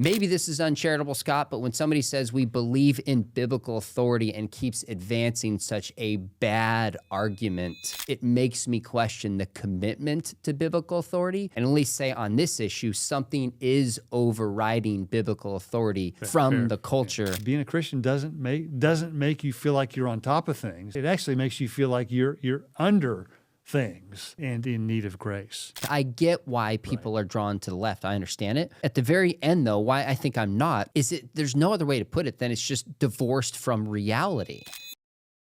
Maybe this is uncharitable, Scott, but when somebody says we believe in biblical authority and keeps advancing such a bad argument, it makes me question the commitment to biblical authority, and at least say on this issue, something is overriding biblical authority from the culture. Being a Christian doesn't make you feel like you're on top of things. It actually makes you feel like you're under things and in need of grace. I get why people are drawn to the left. I understand it. At the very end, though, why I think I'm not, is there's no other way to put it than it's just divorced from reality.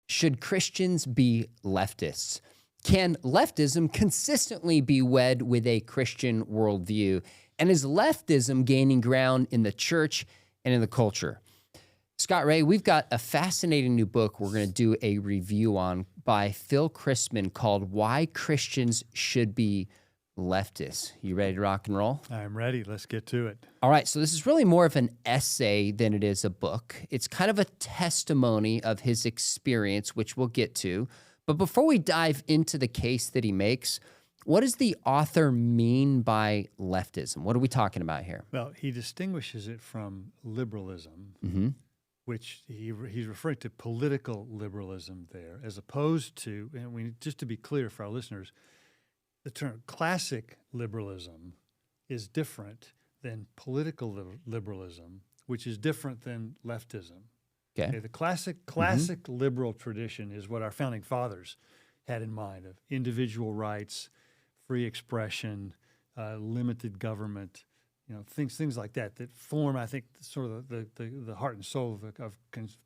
Should Christians be leftists? Can leftism consistently be wed with a Christian worldview? And is leftism gaining ground in the church and in the culture? Scott Ray, we've got a fascinating new book we're going to do a review on by Philip Christman called Why Christians Should Be Leftists. You ready to rock and roll? I'm ready. Let's get to it. All right, so this is really more of an essay than it is a book. It's kind of a testimony of his experience, which we'll get to. But before we dive into the case that he makes, what does the author mean by leftism? What are we talking about here? Well, he distinguishes it from liberalism. Which he's referring to political liberalism there, as opposed to, and just to be clear for our listeners, the term classic liberalism is different than political liberalism, which is different than leftism. Okay, the classic liberal tradition is what our founding fathers had in mind, of individual rights, free expression, limited government, things like that form, I think, sort of the heart and soul of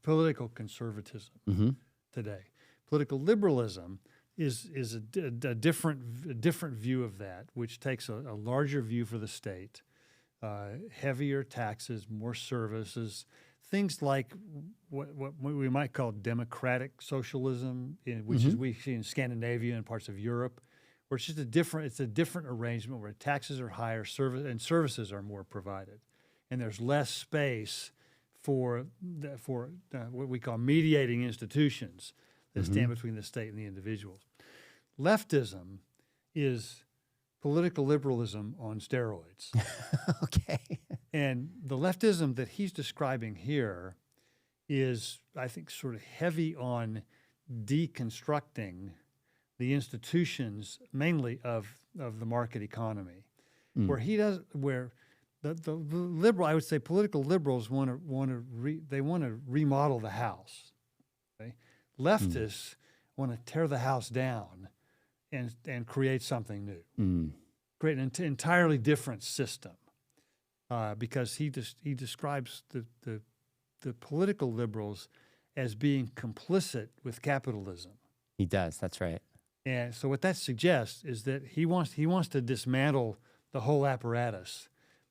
political conservatism today. Political liberalism is a different view of that, which takes a larger view for the state, heavier taxes, more services, things like what we might call democratic socialism, which is we see in Scandinavia and parts of Europe, where it's just a different arrangement where taxes are higher, services are more provided, and there's less space for what we call mediating institutions that stand between the state and the individuals. Leftism is political liberalism on steroids. Okay. And the leftism that he's describing here is, I think, sort of heavy on deconstructing the institutions, mainly of the market economy, where the liberal, I would say, political liberals want to remodel the house. Okay? Leftists want to tear the house down and create something new, create an entirely different system, because he describes the political liberals as being complicit with capitalism. He does. That's right. And so what that suggests is that he wants to dismantle the whole apparatus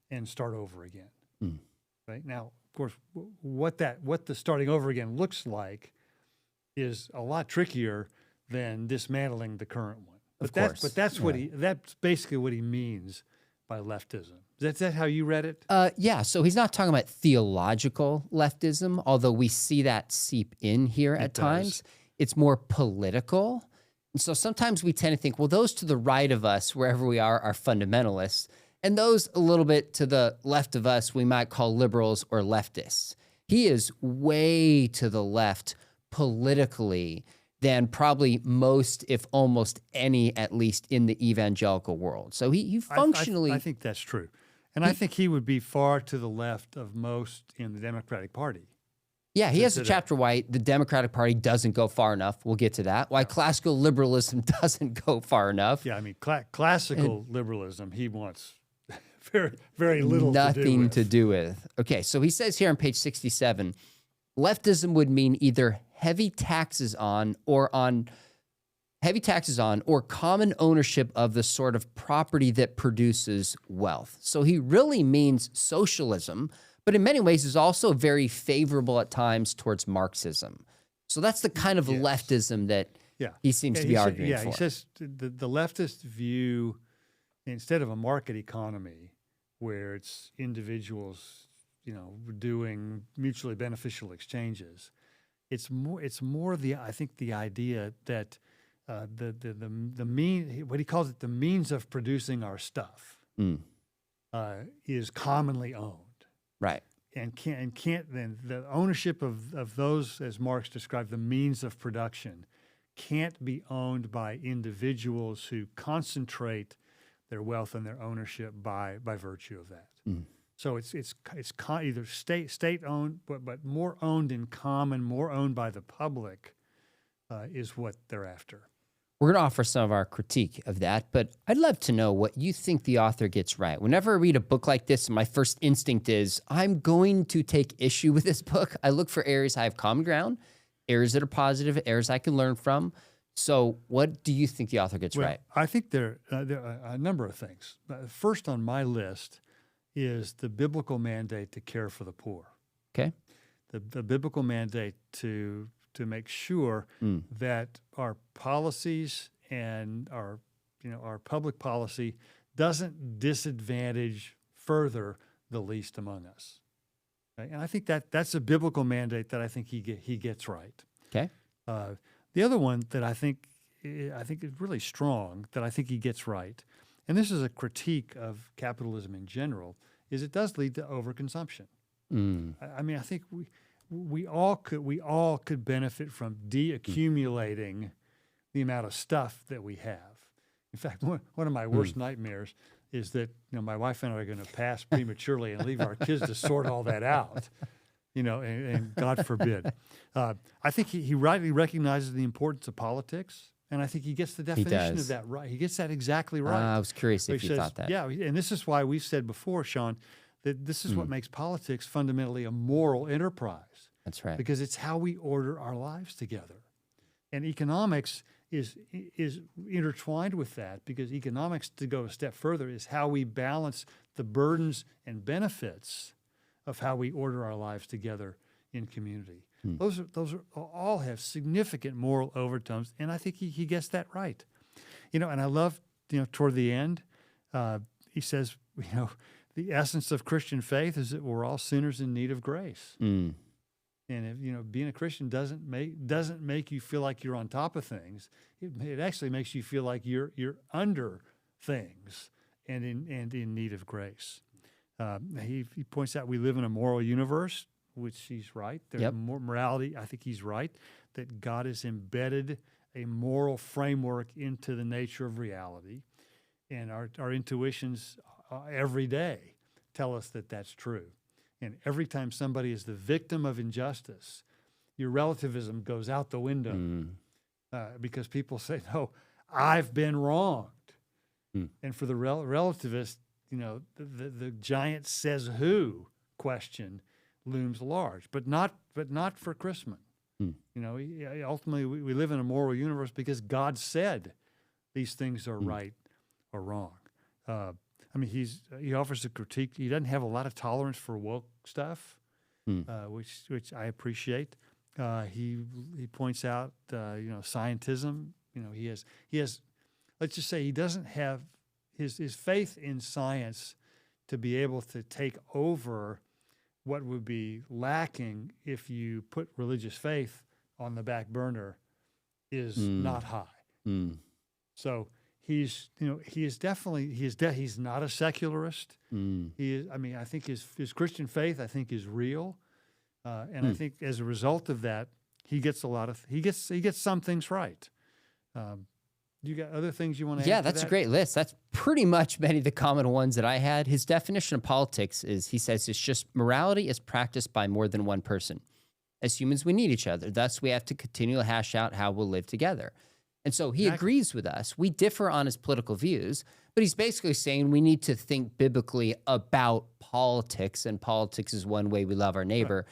and start over again. Right? Now, of course, what the starting over again looks like is a lot trickier than dismantling the current one. But that's basically what he means by leftism. Is that how you read it? Yeah. So he's not talking about theological leftism, although we see that seep in here at times. It's more political. And so sometimes we tend to think, well, those to the right of us, wherever we are fundamentalists. And those a little bit to the left of us, we might call liberals or leftists. He is way to the left politically than probably most, if almost any, at least in the evangelical world. So he functionally... I think that's true. And I think he would be far to the left of most in the Democratic Party. Yeah, he has a chapter why the Democratic Party doesn't go far enough. We'll get to that. Why classical liberalism doesn't go far enough. Yeah, I mean, classical liberalism, he wants very, very little Nothing to do with. Okay, so he says here on page 67, leftism would mean either heavy taxes on or common ownership of the sort of property that produces wealth. So he really means socialism, but in many ways is also very favorable at times towards Marxism. So that's the kind of leftism that he seems to be arguing for. He says the leftist view, instead of a market economy where it's individuals, doing mutually beneficial exchanges, it's more I think the idea that what he calls it, the means of producing our stuff, is commonly owned. Right. and can't then the ownership of those, as Marx described, the means of production, can't be owned by individuals who concentrate their wealth and their ownership by virtue of that. So it's either state owned, but more owned in common, more owned by the public, is what they're after. We're going to offer some of our critique of that, but I'd love to know what you think the author gets right. Whenever I read a book like this, my first instinct is I'm going to take issue with this book. I look for areas I have common ground, areas that are positive, areas I can learn from. So what do you think the author gets right? I think there are a number of things. First on my list is the biblical mandate to care for the poor. Okay. The biblical mandate to make sure that our policies and our public policy doesn't disadvantage further the least among us. Okay? And I think that's a biblical mandate that I think he gets right. Okay. The other one that I think is really strong that I think he gets right, and this is a critique of capitalism in general, is it does lead to overconsumption. I mean, I think we all could benefit from deaccumulating the amount of stuff that we have. In fact, one of my worst nightmares is that my wife and I are going to pass prematurely and leave our kids to sort all that out. And God forbid. I think he rightly recognizes the importance of politics, and I think he gets the definition of that right. He gets that exactly right. I was curious if you thought that. Yeah, and this is why we've said before, Sean, that this is what makes politics fundamentally a moral enterprise. That's right. Because it's how we order our lives together. And economics is intertwined with that, because economics, to go a step further, is how we balance the burdens and benefits of how we order our lives together in community. Those are all have significant moral overtones, and I think he gets that right. And I love, toward the end, he says, the essence of Christian faith is that we're all sinners in need of grace. And if being a Christian doesn't make you feel like you're on top of things, it actually makes you feel like you're under things and in need of grace. He points out we live in a moral universe, which he's right. There's more morality. I think he's right that God has embedded a moral framework into the nature of reality, and our intuitions every day tell us that that's true. And every time somebody is the victim of injustice, your relativism goes out the window because people say, "No, I've been wronged." And for the relativist, the giant says who question looms large, but not for Christman. Ultimately we live in a moral universe because God said these things are right or wrong. He offers a critique. He doesn't have a lot of tolerance for woke stuff, which I appreciate. He points out scientism. He has. Let's just say he doesn't have his faith in science to be able to take over what would be lacking if you put religious faith on the back burner is not high. So he's not a secularist. He is. I think his Christian faith is real, and I think as a result of that, he gets some things right. You got other things you want to add? Yeah, that's a great list. That's pretty much many of the common ones that I had. His definition of politics is, he says, it's just morality is practiced by more than one person. As humans, we need each other. Thus, we have to continually hash out how we'll live together. And so he agrees with us. We differ on his political views, but he's basically saying we need to think biblically about politics, and politics is one way we love our neighbor.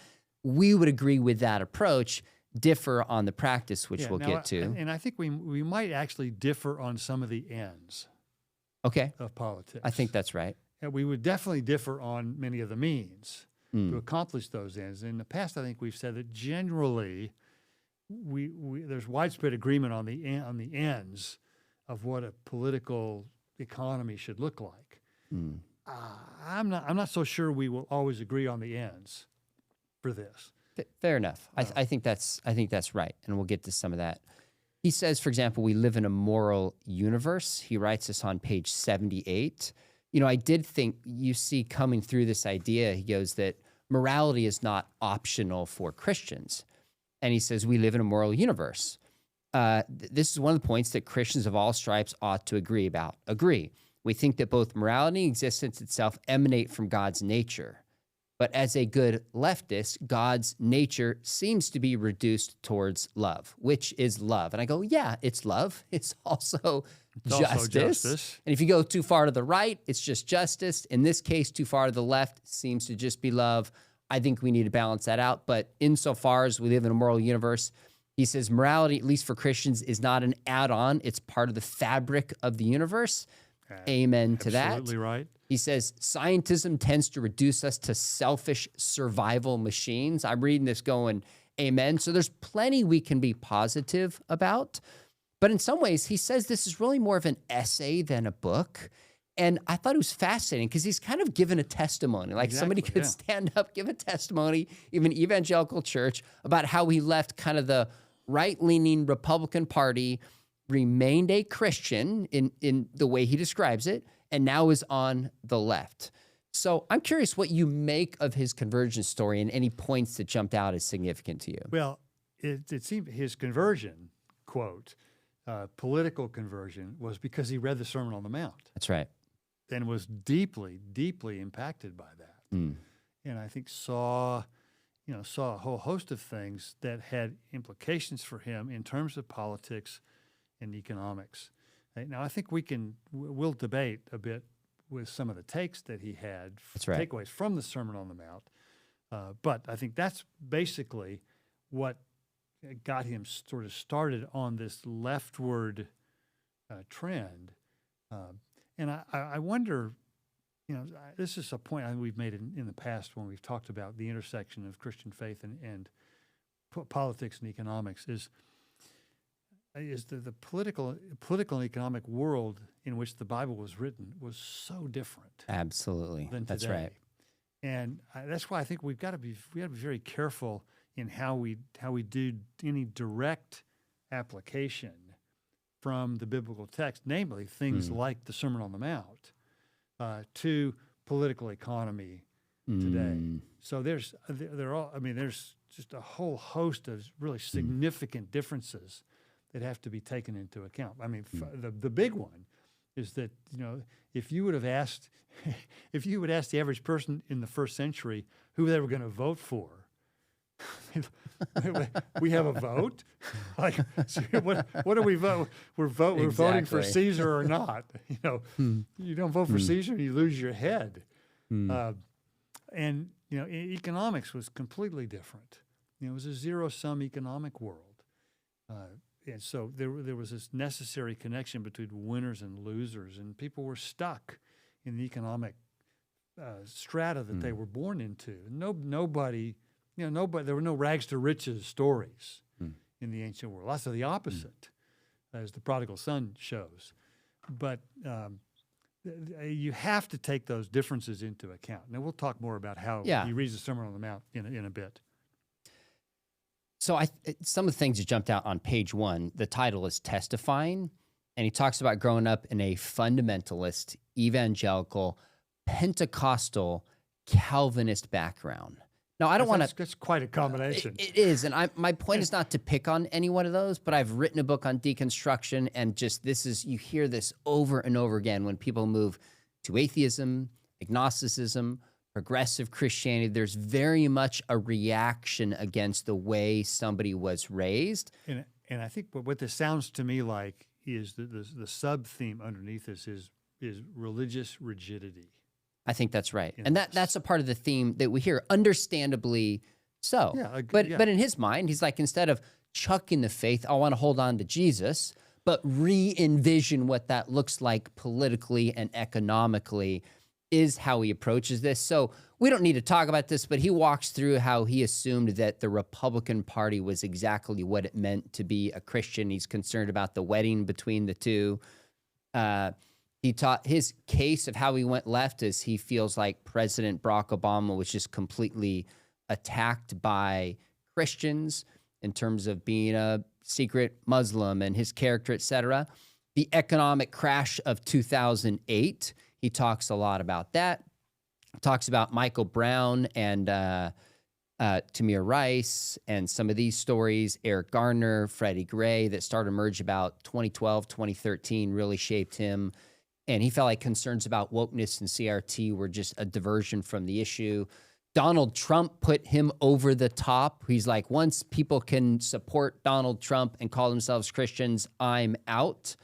Right. We would agree with that approach, differ on the practice, which we'll get to. And I think we might actually differ on some of the ends of politics. I think that's right. And we would definitely differ on many of the means to accomplish those ends. In the past, I think we've said that generally there's widespread agreement on the ends of what a political economy should look like. I'm not so sure we will always agree on the ends for this. Fair enough. I think that's right, and we'll get to some of that. He says, for example, we live in a moral universe. He writes this on page 78. I did think you see coming through this idea, he goes that morality is not optional for Christians. And he says, we live in a moral universe. This is one of the points that Christians of all stripes ought to agree about. Agree. We think that both morality and existence itself emanate from God's nature. But as a good leftist, God's nature seems to be reduced towards love, which is love. And I go, yeah, it's love. It's also justice. And if you go too far to the right, it's just justice. In this case, too far to the left seems to just be love. I think we need to balance that out. But insofar as we live in a moral universe, he says morality, at least for Christians, is not an add-on. It's part of the fabric of the universe. Amen to that. Absolutely right. He says scientism tends to reduce us to selfish survival machines. I'm reading this going, amen. So there's plenty we can be positive about. But in some ways, he says this is really more of an essay than a book. And I thought it was fascinating because he's kind of given a testimony. Like somebody could stand up, give a testimony, even evangelical church, about how he left kind of the right-leaning Republican Party, remained a Christian in the way he describes it, and now is on the left. So I'm curious what you make of his conversion story and any points that jumped out as significant to you. Well, it seemed his conversion, quote, political conversion, was because he read the Sermon on the Mount. That's right. And was deeply, deeply impacted by that. And I think saw a whole host of things that had implications for him in terms of politics and economics. Now, I think we'll debate a bit with some of the takes that he had, takeaways from the Sermon on the Mount. But I think that's basically what got him sort of started on this leftward trend. And I wonder, this is a point I think we've made in the past when we've talked about the intersection of Christian faith and politics and economics is the political and economic world in which the Bible was written was so different. Absolutely. Than That's today. right. And that's why I think we got to be very careful in how we do any direct application from the biblical text, namely things like the Sermon on the Mount, to political economy today. So there's just a whole host of really significant differences that have to be taken into account. I mean, the big one is that if you would have asked the average person in the first century who they were going to vote for, we have a vote. Like, so what do we vote? We're voting for Caesar or not. You don't vote for Caesar, you lose your head. And economics was completely different. It was a zero-sum economic world. And so there was this necessary connection between winners and losers, and people were stuck in the economic strata that they were born into. Nobody, there were no rags to riches stories in the ancient world. Lots of the opposite, as the prodigal son shows. But you have to take those differences into account. Now, we'll talk more about how he reads the Sermon on the Mount in a bit. So some of the things that jumped out on page 1, the title is Testifying, and he talks about growing up in a fundamentalist, evangelical, Pentecostal, Calvinist background. Now, I don't want to... That's quite a combination. It is, and my point is not to pick on any one of those, but I've written a book on deconstruction, and just you hear this over and over again when people move to atheism, agnosticism, progressive Christianity. There's very much a reaction against the way somebody was raised. And I think what this sounds to me like is the sub-theme underneath this is religious rigidity. I think that's right. And that's a part of the theme that we hear, understandably so. But in his mind, he's like, instead of chucking the faith, I want to hold on to Jesus, but re-envision what that looks like politically and economically is how he approaches this. So we don't need to talk about this, but he walks through how he assumed that the Republican Party was exactly what it meant to be a Christian. He's concerned about the wedding between the two. He taught his case of how he went left is he feels like President Barack Obama was just completely attacked by Christians in terms of being a secret Muslim and his character, etc. The economic crash of 2008, He talks a lot about that. Talks about Michael Brown and Tamir Rice and some of these stories, Eric Garner, Freddie Gray, that started to emerge about 2012, 2013, really shaped him. And he felt like concerns about wokeness and CRT were just a diversion from the issue. Donald Trump put him over the top. He's like, once people can support Donald Trump and call themselves Christians, I'm out.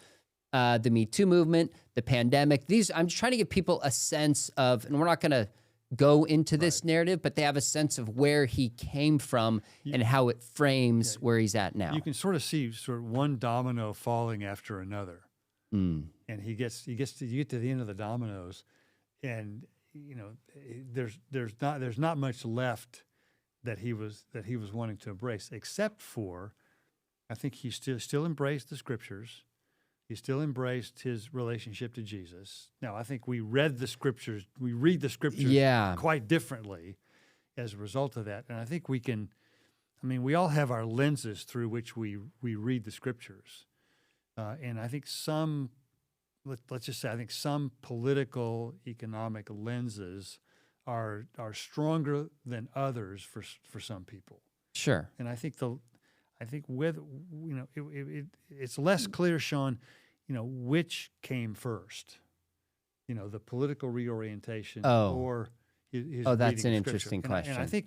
The Me Too movement, the pandemic. I'm just trying to give people a sense of, and we're not going to go into this narrative, but they have a sense of where he came from and how it frames where he's at now. You can sort of see one domino falling after another. And you get to the end of the dominoes, and there's not much left that he was wanting to embrace, except for, I think he still embraced the scriptures. He still embraced his relationship to Jesus. Now, I think we read the scriptures. We read the scriptures quite differently as a result of that. And I think we all have our lenses through which we read the scriptures. And I think let's just say, I think some political, economic lenses are stronger than others for some people. Sure. And I think it's less clear, Sean, which came first, the political reorientation or his that's an reading of interesting Scripture. question. And I think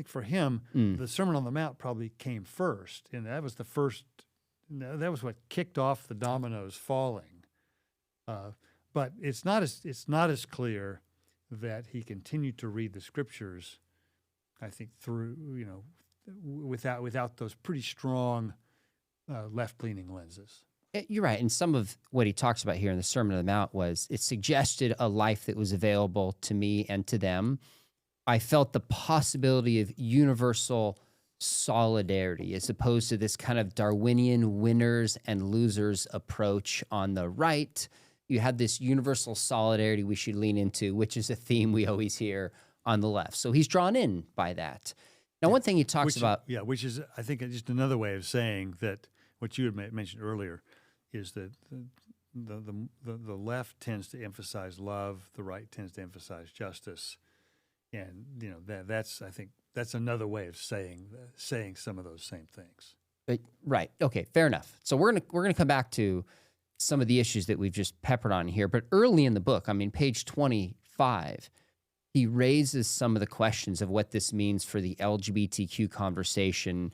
for him, the Sermon on the Mount probably came first, and that was that was what kicked off the dominoes falling. But it's not as clear that he continued to read the Scriptures, I think, through without those pretty strong left-leaning lenses. You're right. And some of what he talks about here in the Sermon on the Mount was it suggested a life that was available to me and to them. I felt the possibility of universal solidarity as opposed to this kind of Darwinian winners and losers approach on the right. You had this universal solidarity we should lean into, which is a theme we always hear on the left. So he's drawn in by that. Now, one thing he talks about... which is, I think, just another way of saying that what you had mentioned earlier is that the left tends to emphasize love, the right tends to emphasize justice, and that's another way of saying some of those same things. Right. Okay. Fair enough. So we're gonna come back to some of the issues that we've just peppered on here, but early in the book, page 25. He raises some of the questions of what this means for the LGBTQ conversation.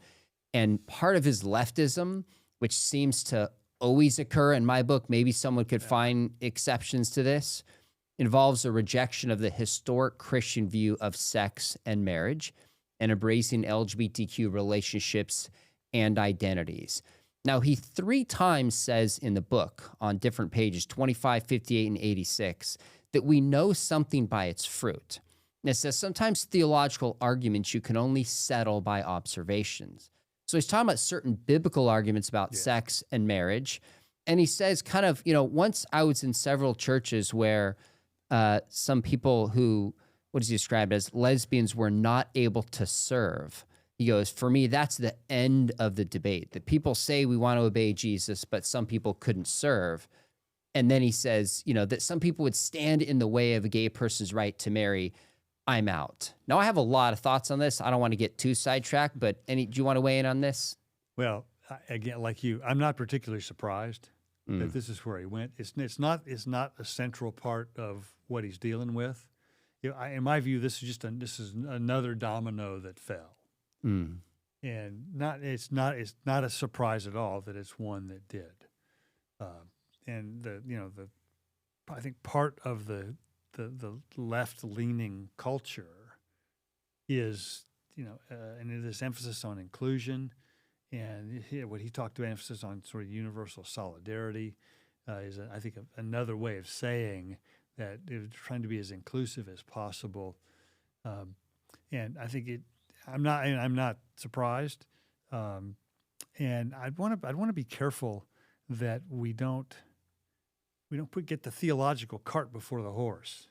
And part of his leftism, which seems to always occur in my book, maybe someone could find exceptions to this, involves a rejection of the historic Christian view of sex and marriage and embracing LGBTQ relationships and identities. Now, he 3 times says in the book on different pages, 25, 58, and 86, that we know something by its fruit. And it says sometimes theological arguments you can only settle by observations. So he's talking about certain biblical arguments about sex and marriage. And he says once I was in several churches where some people who, what does he describe as lesbians, were not able to serve. He goes, for me, that's the end of the debate. That people say we want to obey Jesus, but some people couldn't serve. And then he says, that some people would stand in the way of a gay person's right to marry. I'm out. Now, I have a lot of thoughts on this. I don't want to get too sidetracked, but do you want to weigh in on this? Well, again, like you, I'm not particularly surprised that this is where he went. It's not a central part of what he's dealing with. In my view, this is another domino that fell, and it's not a surprise at all that it's one that did. And I think part of the left-leaning culture is, and this emphasis on inclusion, and what he talked about, emphasis on sort of universal solidarity, is I think another way of saying that it's trying to be as inclusive as possible. And I think I'm not surprised, and I'd want to be careful that we don't get the theological cart before the horse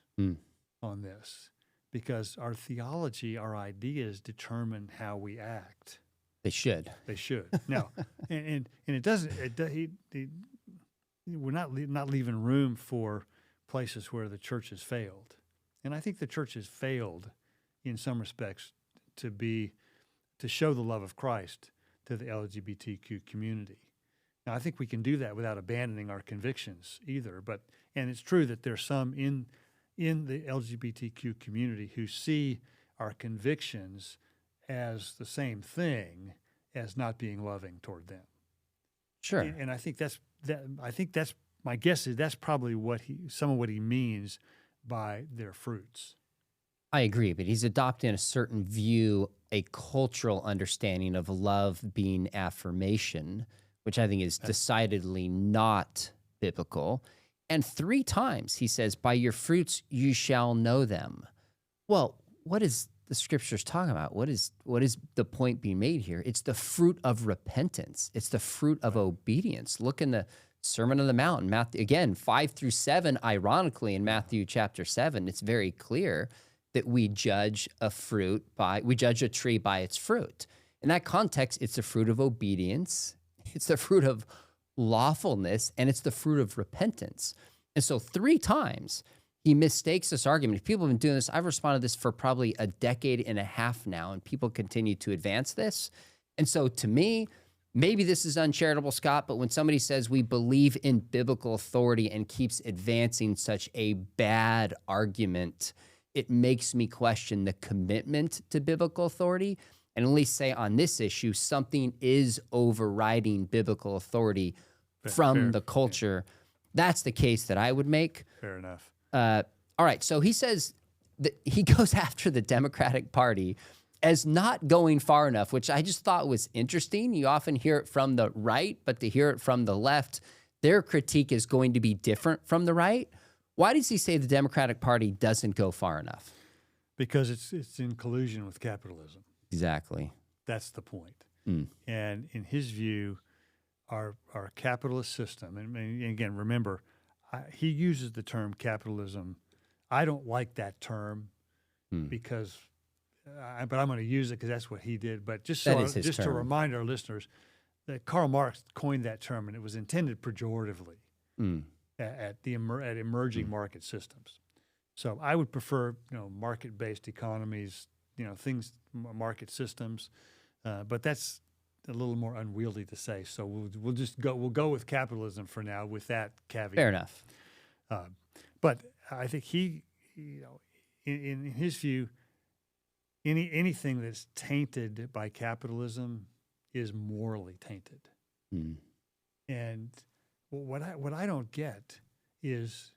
on this, because our theology, our ideas determine how we act. They should. Now, and it doesn't. We're not leaving room for places where the church has failed. And I think the church has failed in some respects to show the love of Christ to the LGBTQ community. Now, I think we can do that without abandoning our convictions either. And it's true that there's some in the LGBTQ community who see our convictions as the same thing as not being loving toward them. Sure. And I think that's my guess is that's probably some of what he means by their fruits. I agree, but he's adopting a certain view, a cultural understanding of love being affirmation, which I think is decidedly not biblical. And 3 times he says, by your fruits you shall know them. Well, what is the scriptures talking about? What is the point being made here? It's the fruit of repentance. It's the fruit of obedience. Look in the Sermon on the Mount, Matthew, again, 5 through 7, ironically, in Matthew chapter 7, it's very clear that we judge a tree by its fruit. In that context, it's the fruit of obedience, it's the fruit of lawfulness, and it's the fruit of repentance. And so 3 times he mistakes this argument. If people have been doing this, I've responded to this for probably a decade and a half now, and people continue to advance this. And so to me, maybe this is uncharitable, Scott, but when somebody says we believe in biblical authority and keeps advancing such a bad argument, it makes me question the commitment to biblical authority, and at least say on this issue, something is overriding biblical authority from the culture. Yeah. That's the case that I would make. Fair enough. All right, so he says that he goes after the Democratic Party as not going far enough, which I just thought was interesting. You often hear it from the right, but to hear it from the left, their critique is going to be different from the right. Why does he say the Democratic Party doesn't go far enough? Because it's in collusion with capitalism. Exactly. That's the point. And in his view, our capitalist system, and again, remember, he uses the term capitalism. I don't like that term because, but I'm going to use it because that's what he did. But just to remind our listeners that Karl Marx coined that term, and it was intended pejoratively at emerging market systems. So I would prefer, market-based economies, market systems, but that's a little more unwieldy to say. So we'll go with capitalism for now with that caveat. Fair enough. But I think he, in his view, anything that's tainted by capitalism is morally tainted. And what I don't get is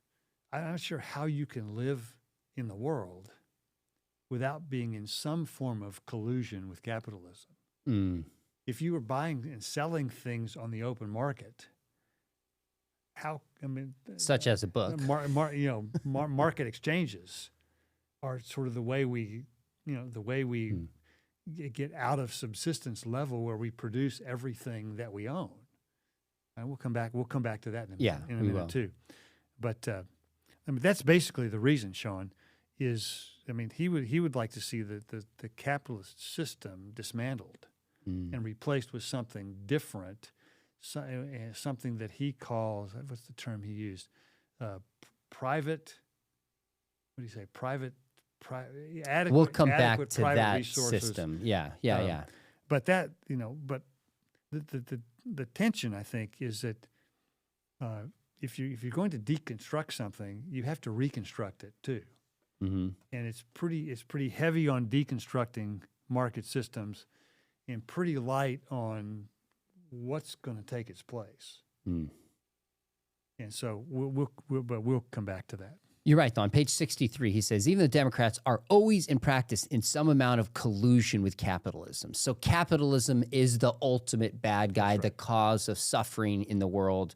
I'm not sure how you can live in the world without being in some form of collusion with capitalism. If you were buying and selling things on the open market, such as a book, market exchanges are sort of the way we get out of subsistence level where we produce everything that we own. And we'll come back to that in a minute too. But that's basically the reason, Sean, is he would like to see the capitalist system dismantled and replaced with something different, something that he calls, what's the term he used? Private. What do you say? Adequate. We'll come back to that resources. System. Yeah. But that, but the tension, I think, is that if you're going to deconstruct something, you have to reconstruct it too. And it's pretty heavy on deconstructing market systems and pretty light on what's going to take its place. And so we'll come back to that. You're right, though. On page 63, he says, even the Democrats are always in practice in some amount of collusion with capitalism. So capitalism is the ultimate bad guy, the cause of suffering in the world.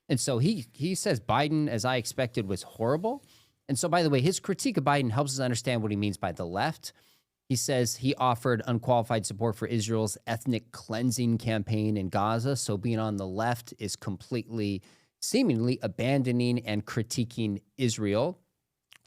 And so he says Biden, as I expected, was horrible. And so, by the way, his critique of Biden helps us understand what he means by the left. He says he offered unqualified support for Israel's ethnic cleansing campaign in Gaza. So being on the left is completely, seemingly abandoning and critiquing Israel.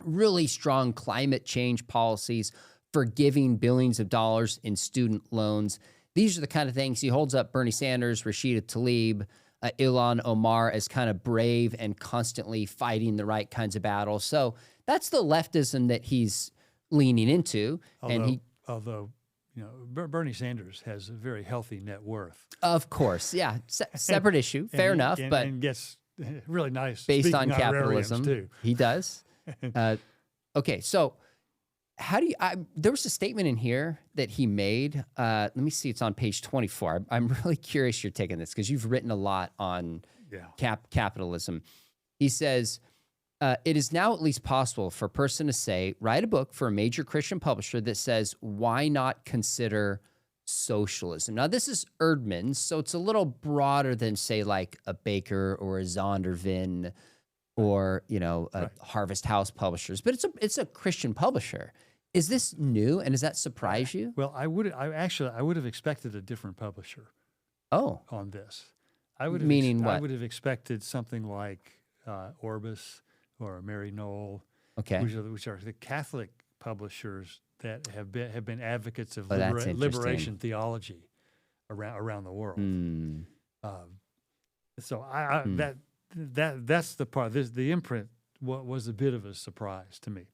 Really strong climate change policies, forgiving billions of dollars in student loans. These are the kind of things he holds up. Bernie Sanders, Rashida Tlaib, Ilhan Omar as kind of brave and constantly fighting the right kinds of battles. So that's the leftism that he's leaning into. Although Bernie Sanders has a very healthy net worth. Of course, yeah, separate issue, fair enough, but and gets really nice based on honorariums capitalism too. He does. Okay, so how do you? There was a statement in here that he made. Let me see. It's on page 24. I'm really curious you're taking this because you've written a lot on capitalism. He says, it is now at least possible for a person to say, write a book for a major Christian publisher that says, why not consider socialism? Now, this is Erdman's, so it's a little broader than, say, like a Baker or a Zondervan or, Harvest House publishers. But it's a Christian publisher. Is this new, and does that surprise you? Well, I would have expected a different publisher. Oh, on this, I would have expected something like Orbis or Mary Knoll, okay, which are the Catholic publishers that have been advocates of that's liberation theology around the world. So that's the part. The imprint was a bit of a surprise to me.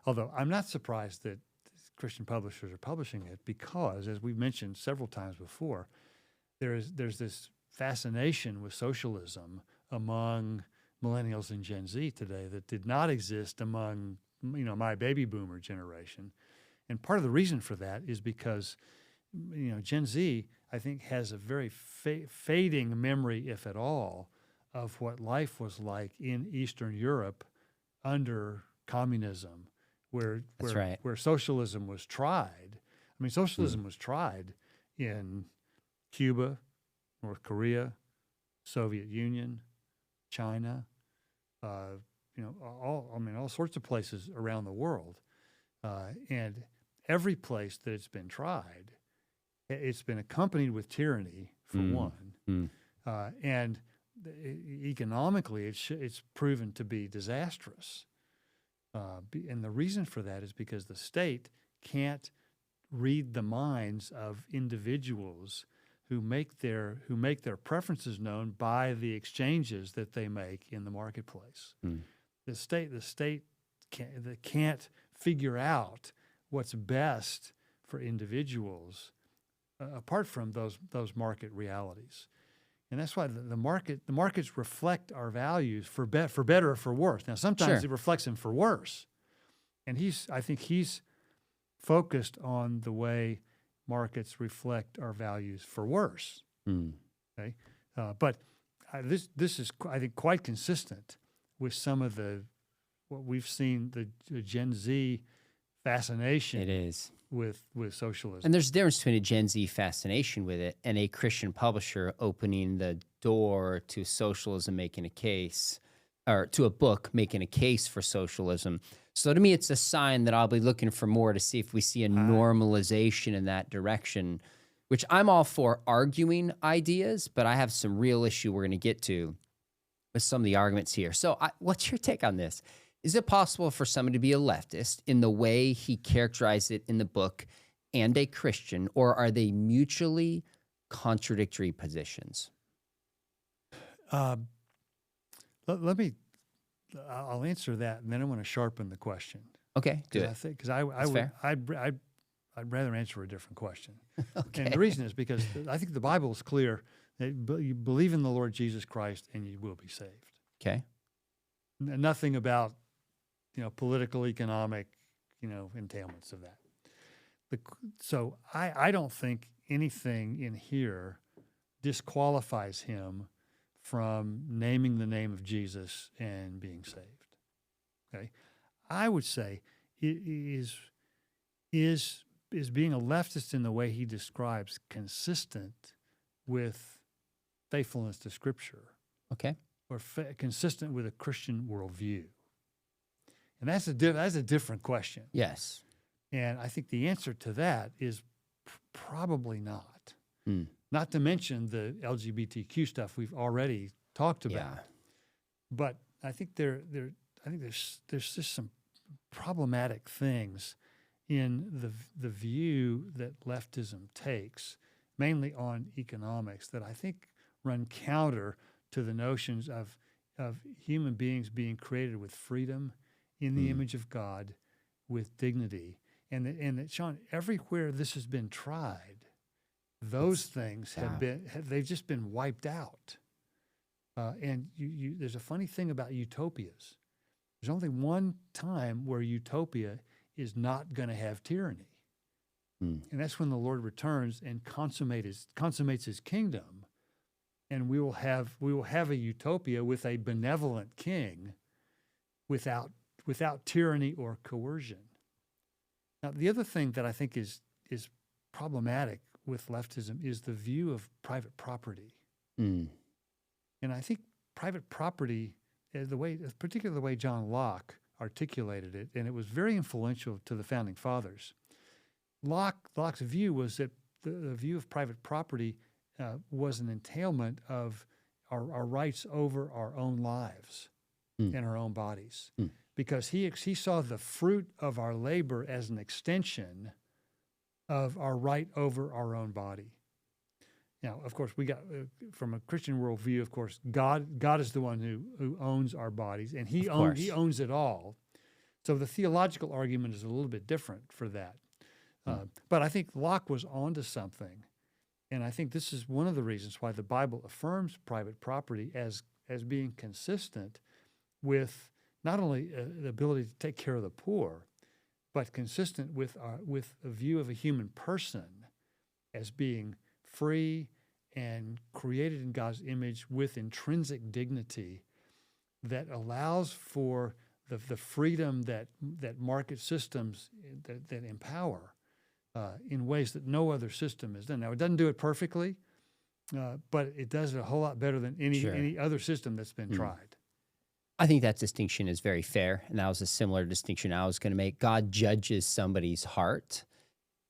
Although I'm not surprised that Christian publishers are publishing it because, as we've mentioned several times before, there's this fascination with socialism among millennials and Gen Z today that did not exist among my baby boomer generation. And part of the reason for that is because Gen Z, I think, has a very fading memory, if at all, of what life was like in Eastern Europe under communism, where socialism was tried. I mean, socialism was tried in Cuba, North Korea, Soviet Union, China, all sorts of places around the world, and every place that it's been tried, it's been accompanied with tyranny for one, and economically, it's proven to be disastrous. And the reason for that is because the state can't read the minds of individuals who make their preferences known by the exchanges that they make in the marketplace. The state can't figure out what's best for individuals apart from those market realities. And that's why the markets reflect our values for better or for worse. Now, sometimes it reflects them for worse. And I think he's focused on the way markets reflect our values for worse. Okay, but this is, I think, quite consistent with some of what we've seen, the Gen Z fascination. It is. With socialism. And there's a difference between a Gen Z fascination with it and a Christian publisher opening the door to socialism, making a case, or to a book making a case for socialism. So to me, it's a sign that I'll be looking for more to see if we see a normalization in that direction, which I'm all for arguing ideas, but I have some real issue we're going to get to with some of the arguments here. So what's your take on this? Is it possible for someone to be a leftist in the way he characterized it in the book and a Christian, or are they mutually contradictory positions? I'll answer that, and then I want to sharpen the question. Okay, do it. Because I'd rather answer a different question. Okay. And the reason is because I think the Bible is clear that you believe in the Lord Jesus Christ and you will be saved. Okay. Nothing about political, economic, entailments of that. So I don't think anything in here disqualifies him from naming the name of Jesus and being saved. Okay, I would say is being a leftist in the way he describes consistent with faithfulness to Scripture. Okay, or consistent with a Christian worldview. And that's a different question. Yes. And I think the answer to that is probably not. Not to mention the LGBTQ stuff we've already talked about. Yeah. But I think there's just some problematic things in the view that leftism takes, mainly on economics, that I think run counter to the notions of human beings being created with freedom in the image of God, with dignity. And that, Sean, everywhere this has been tried, those things they've just been wiped out. And there's a funny thing about utopias. There's only one time where utopia is not going to have tyranny. And that's when the Lord returns and consummates his kingdom. And we will have a utopia with a benevolent king without tyranny or coercion. Now, the other thing that I think is problematic with leftism is the view of private property. And I think private property, particularly the way John Locke articulated it, and it was very influential to the founding fathers. Locke's view was that the view of private property was an entailment of our rights over our own lives and our own bodies, because he saw the fruit of our labor as an extension of our right over our own body. Now, of course, we got from a Christian worldview. Of course, God is the one who owns our bodies, and He owns it all. So the theological argument is a little bit different for that. But I think Locke was onto something, and I think this is one of the reasons why the Bible affirms private property as being consistent with not only the ability to take care of the poor, but consistent with a view of a human person as being free and created in God's image with intrinsic dignity that allows for the freedom that market systems that empower in ways that no other system has done. Now, it doesn't do it perfectly, but it does it a whole lot better than any other system that's been tried. I think that distinction is very fair, and that was a similar distinction I was going to make. God judges somebody's heart,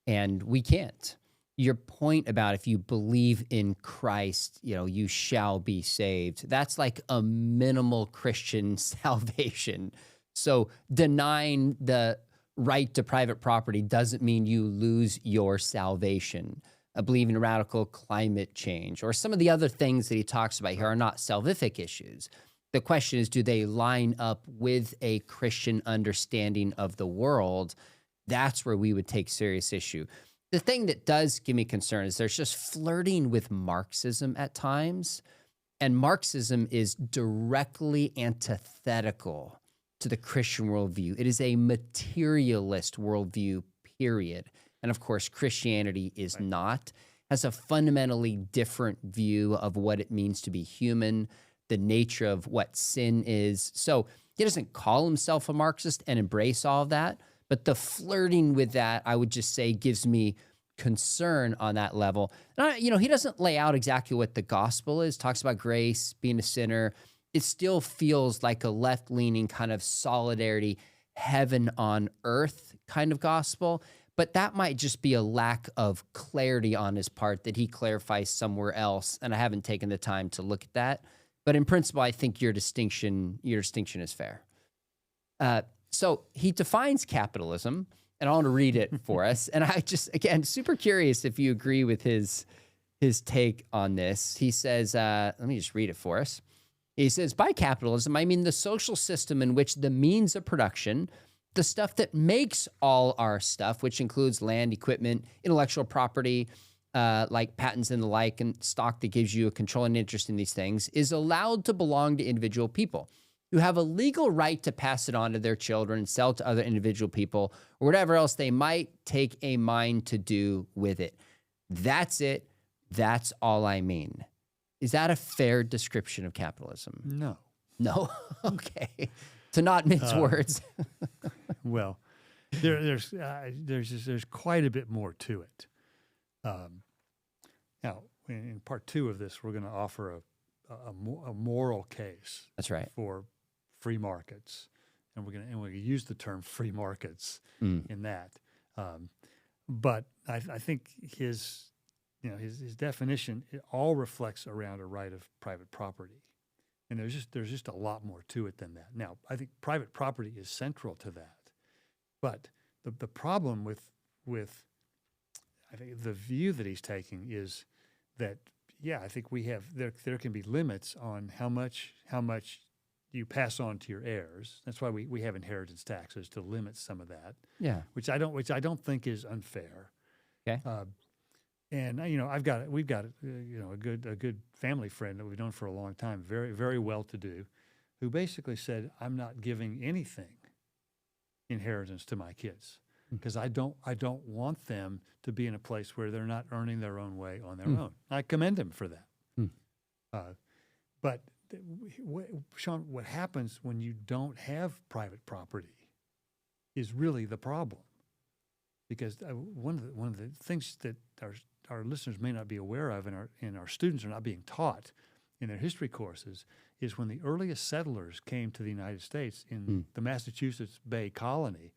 and we can't. Your point about if you believe in Christ, you shall be saved, that's like a minimal Christian salvation. So denying the right to private property doesn't mean you lose your salvation. Believing in radical climate change or some of the other things that he talks about here are not salvific issues. The question is, do they line up with a Christian understanding of the world? That's where we would take serious issue. The thing that does give me concern is there's just flirting with Marxism at times, and Marxism is directly antithetical to the Christian worldview. It is a materialist worldview, period. And of course, Christianity is not, has a fundamentally different view of what it means to be human, the nature of what sin is. So he doesn't call himself a Marxist and embrace all of that, but the flirting with that, I would just say, gives me concern on that level. And he doesn't lay out exactly what the gospel is, talks about grace, being a sinner. It still feels like a left-leaning kind of solidarity, heaven on earth kind of gospel. But that might just be a lack of clarity on his part that he clarifies somewhere else. And I haven't taken the time to look at that. But in principle, I think your distinction is fair. So he defines capitalism, and I want to read it for us. And I just, again, super curious if you agree with his take on this. He says, let me just read it for us. He says, by capitalism, I mean the social system in which the means of production, the stuff that makes all our stuff, which includes land, equipment, intellectual property, like patents and the like, and stock that gives you a controlling interest in these things, is allowed to belong to individual people who have a legal right to pass it on to their children and sell to other individual people or whatever else they might take a mind to do with it. That's it. That's all I mean. Is that a fair description of capitalism? No. No? Okay. To not mince words. Well, there's quite a bit more to it. Now, in part two of this, we're going to offer a moral case. That's right. For free markets, and we're going to use the term free markets in that. But I think his definition, it all reflects around a right of private property, and there's just a lot more to it than that. Now, I think private property is central to that, but the problem with I think the view that he's taking is that I think we have there can be limits on how much you pass on to your heirs. That's why we have inheritance taxes to limit some of that. Yeah. Which I don't think is unfair. Okay. And we've got a good family friend that we've known for a long time, very very well to do, who basically said, I'm not giving anything inheritance to my kids because I don't want them to be in a place where they're not earning their own way on their own. I commend him for that. But Sean, what happens when you don't have private property is really the problem, because one of the things that our listeners may not be aware of, and our students are not being taught in their history courses, is when the earliest settlers came to the United States in the Massachusetts Bay Colony,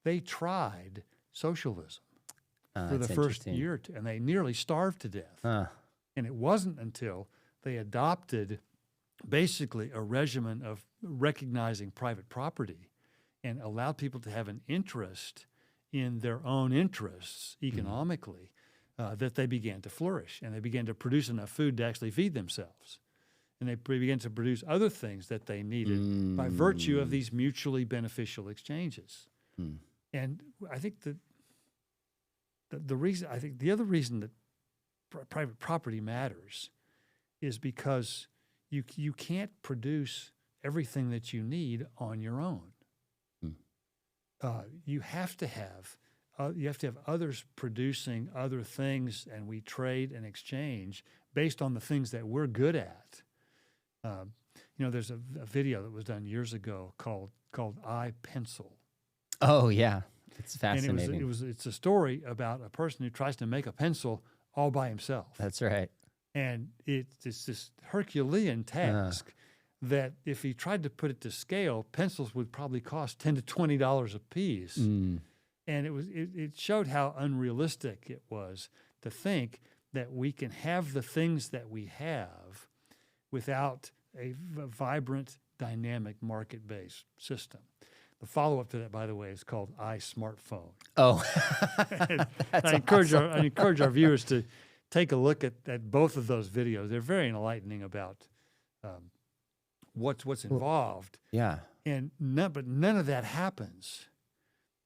they tried socialism for the first year or two, and they nearly starved to death. And it wasn't until they adopted basically a regimen of recognizing private property and allowed people to have an interest in their own interests economically that they began to flourish, and they began to produce enough food to actually feed themselves. And they began to produce other things that they needed by virtue of these mutually beneficial exchanges. And I think that the other reason that private property matters is because you can't produce everything that you need on your own. You have to have others producing other things, and we trade and exchange based on the things that we're good at. There's a video that was done years ago called I Pencil. Oh yeah, it's fascinating. And it's a story about a person who tries to make a pencil all by himself. That's right. And it's this Herculean task that if he tried to put it to scale, pencils would probably cost $10 to $20 a piece. And it showed how unrealistic it was to think that we can have the things that we have without a vibrant, dynamic, market-based system. The follow-up to that, by the way, is called iSmartphone. Oh, I encourage our viewers to take a look at both of those videos. They're very enlightening about what's involved. Yeah. And none of that happens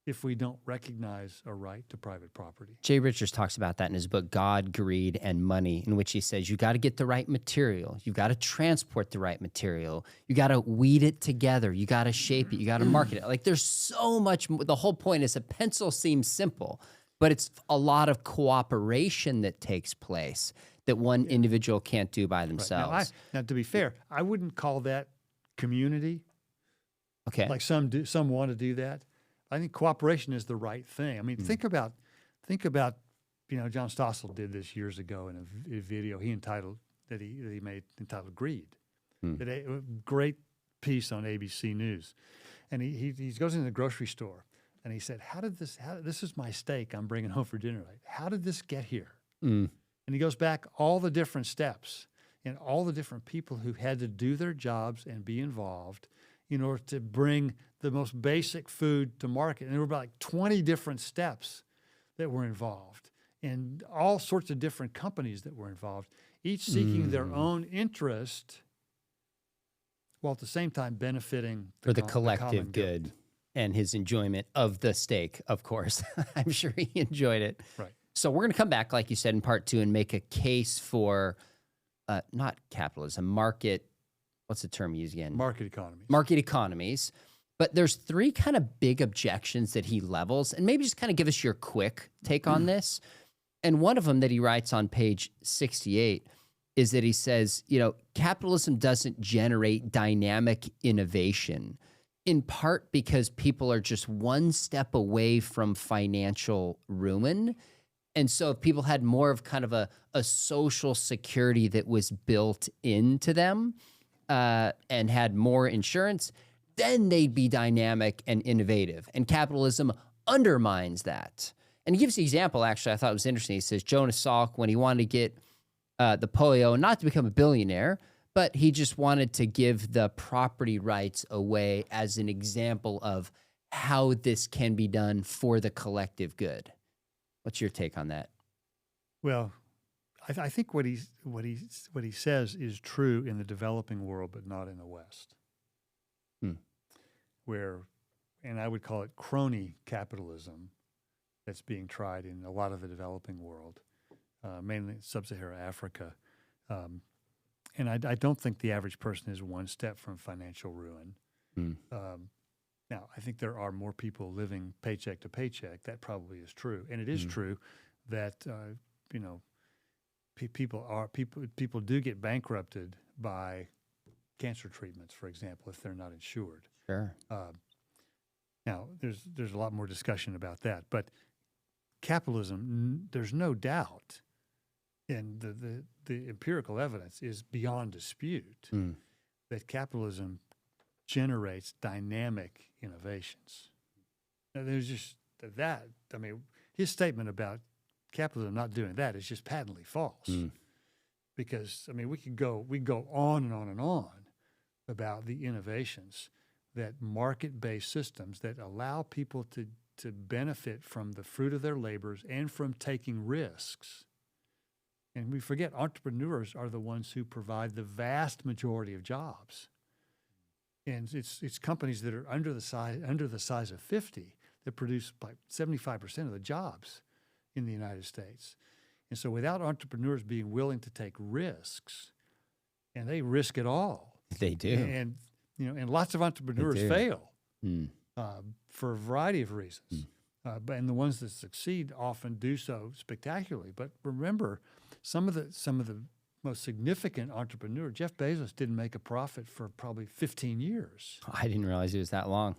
if we don't recognize a right to private property. Jay Richards talks about that in his book, God, Greed, and Money, in which he says, you got to get the right material. You got to transport the right material. You got to weed it together. You got to shape it. You got to market it. Like, there's so much. The whole point is a pencil seems simple, but it's a lot of cooperation that takes place that one individual can't do by themselves. Right. Now, to be fair, I wouldn't call that community. Okay. Like some want to do that. I think cooperation is the right thing. I mean, think about, John Stossel did this years ago in a video he made entitled Greed. A great piece on ABC News. And he goes into the grocery store and he said, this is my steak I'm bringing home for dinner tonight. How did this get here? And he goes back all the different steps and all the different people who had to do their jobs and be involved in order to bring the most basic food to market. And there were about like 20 different steps that were involved and all sorts of different companies that were involved, each seeking their own interest while at the same time benefiting for the collective good and his enjoyment of the steak, of course. I'm sure he enjoyed it. Right. So we're going to come back, like you said, in part 2 and make a case for not capitalism, market. What's the term used again? Market economies. Market economies. But there's 3 kind of big objections that he levels, and maybe just kind of give us your quick take on this. And one of them that he writes on page 68 is that he says, capitalism doesn't generate dynamic innovation, in part because people are just one step away from financial ruin. And so if people had more of kind of a social security that was built into them, and had more insurance, then they'd be dynamic and innovative. And capitalism undermines that. And he gives the example, actually, I thought it was interesting. He says Jonas Salk, when he wanted to get the polio, not to become a billionaire, but he just wanted to give the property rights away as an example of how this can be done for the collective good. What's your take on that? Well, I think what he says is true in the developing world, but not in the West, where, and I would call it crony capitalism, that's being tried in a lot of the developing world, mainly sub-Saharan Africa. And I don't think the average person is one step from financial ruin. Now, I think there are more people living paycheck to paycheck. That probably is true, and it is true that people do get bankrupted by cancer treatments, for example, if they're not insured. Sure. Now, there's a lot more discussion about that, but capitalism, there's no doubt, and the empirical evidence is beyond dispute that capitalism generates dynamic innovations. Now, there's just that. I mean, his statement about capitalism not doing that is just patently false. Because, I mean, we go on and on and on about the innovations that market-based systems that allow people to benefit from the fruit of their labors and from taking risks. And we forget entrepreneurs are the ones who provide the vast majority of jobs. And it's companies that are under the size of 50 that produce like 75% of the jobs in the United States. And so without entrepreneurs being willing to take risks, and they risk it all. They do. And lots of entrepreneurs fail for a variety of reasons. And the ones that succeed often do so spectacularly. But remember, some of the most significant entrepreneurs, Jeff Bezos didn't make a profit for probably 15 years. I didn't realize it was that long.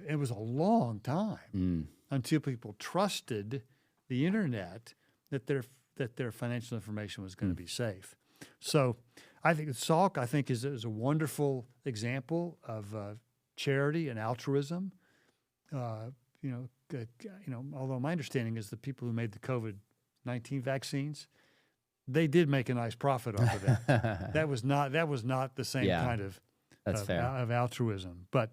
It was a long time until people trusted the internet that their financial information was going to be safe. So I think Salk, is a wonderful example of charity and altruism. Although my understanding is the people who made the COVID-19 vaccines, they did make a nice profit off of that. That was not the same kind of altruism. But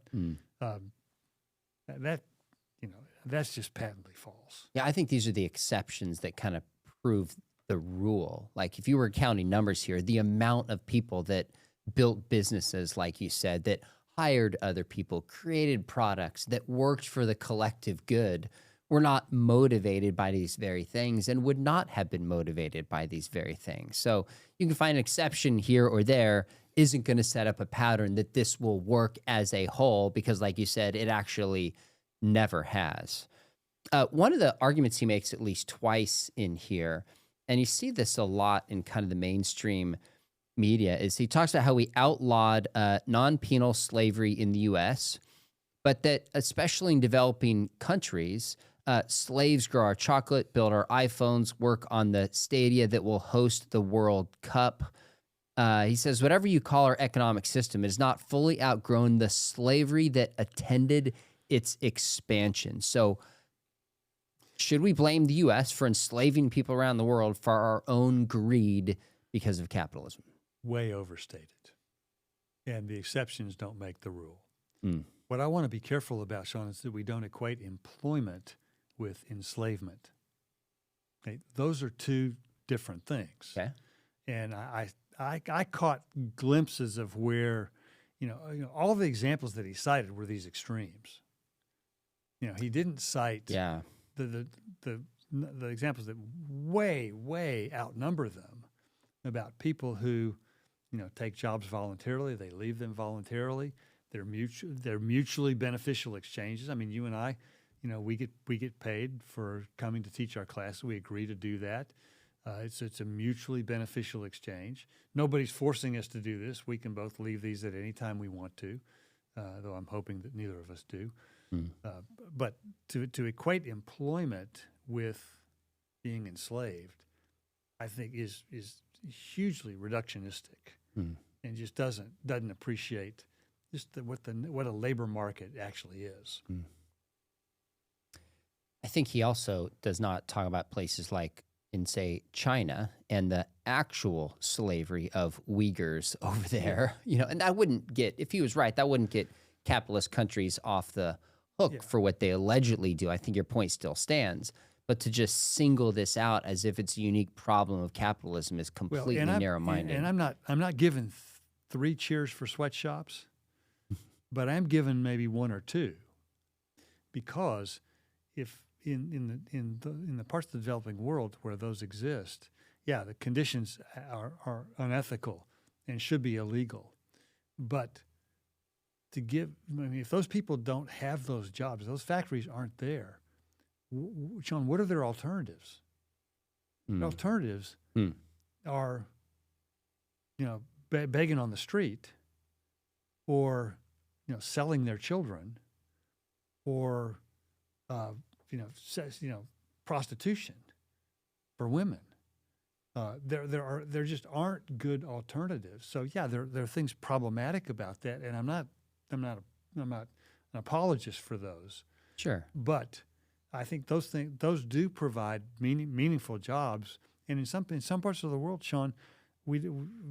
that's just patently false. Yeah, I think these are the exceptions that kind of prove the rule. Like if you were counting numbers here, the amount of people that built businesses, like you said, that hired other people, created products that worked for the collective good, were not motivated by these very things and would not have been motivated by these very things. So you can find an exception here or there, isn't going to set up a pattern that this will work as a whole, because like you said, it actually never has. One of the arguments he makes at least twice in here, and you see this a lot in kind of the mainstream media, is he talks about how we outlawed non-penal slavery in the U.S., but that especially in developing countries, slaves grow our chocolate, build our iPhones, work on the stadia that will host the World Cup. He says, whatever you call our economic system has not fully outgrown the slavery that attended its expansion. So should we blame the U.S. for enslaving people around the world for our own greed because of capitalism? Way overstated. And the exceptions don't make the rule. What I want to be careful about, Sean, is that we don't equate employment with enslavement. Okay? Those are two different things. Okay. And I caught glimpses of where, all the examples that he cited were these extremes. He didn't cite the examples that way outnumber them about people who, take jobs voluntarily, they leave them voluntarily. They're mutually beneficial exchanges. I mean, you and I, we get paid for coming to teach our class. We agree to do that. It's a mutually beneficial exchange. Nobody's forcing us to do this. We can both leave these at any time we want to, though I'm hoping that neither of us do. But to equate employment with being enslaved, I think is hugely reductionistic and just doesn't appreciate just what a labor market actually is. I think he also does not talk about places like in, say, China and the actual slavery of Uyghurs over there. And that wouldn't get, if he was right, that wouldn't get capitalist countries off the hook for what they allegedly do. I think your point still stands. But to just single this out as if it's a unique problem of capitalism is Well, completely narrow-minded. and I'm not giving 3 cheers for sweatshops, but I'm giving maybe 1 or 2, because if in the parts of the developing world where those exist, yeah, the conditions are unethical and should be illegal, but if those people don't have those jobs, those factories aren't there. Sean, what are their alternatives? The alternatives are, begging on the street, or, selling their children, or, prostitution for women. There just aren't good alternatives. So yeah, there are things problematic about that, and I'm not an apologist for those. Sure. But I think those do provide meaningful jobs, and in some parts of the world, Sean,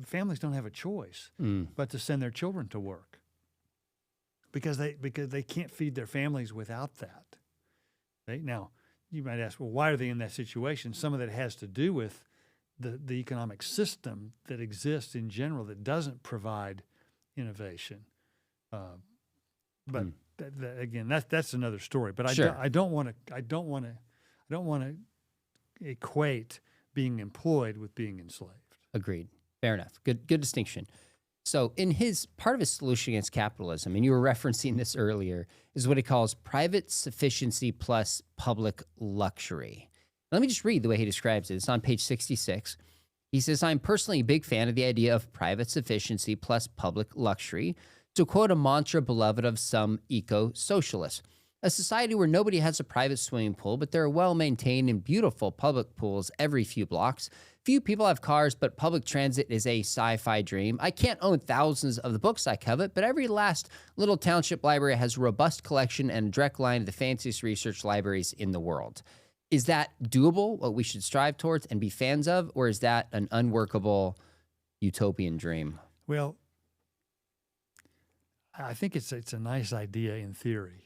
families don't have a choice but to send their children to work, because they can't feed their families without that. Now, you might ask, well, why are they in that situation? Some of that has to do with the economic system that exists in general that doesn't provide innovation. But again, that's another story. But Sure. I don't want to equate being employed with being enslaved. Agreed. Fair enough. Good distinction. So in part of his solution against capitalism, and you were referencing this earlier, is what he calls private sufficiency plus public luxury. Let me just read the way he describes it. It's on page 66. He says, I'm personally a big fan of the idea of private sufficiency plus public luxury, to quote a mantra beloved of some eco-socialists. A society where nobody has a private swimming pool, but there are well-maintained and beautiful public pools every few blocks. Few people have cars, but public transit is a sci-fi dream. I can't own thousands of the books I covet, but every last little township library has a robust collection and a direct line to the fanciest research libraries in the world. Is that doable, what we should strive towards and be fans of, or is that an unworkable utopian dream? Well, I think it's a nice idea in theory.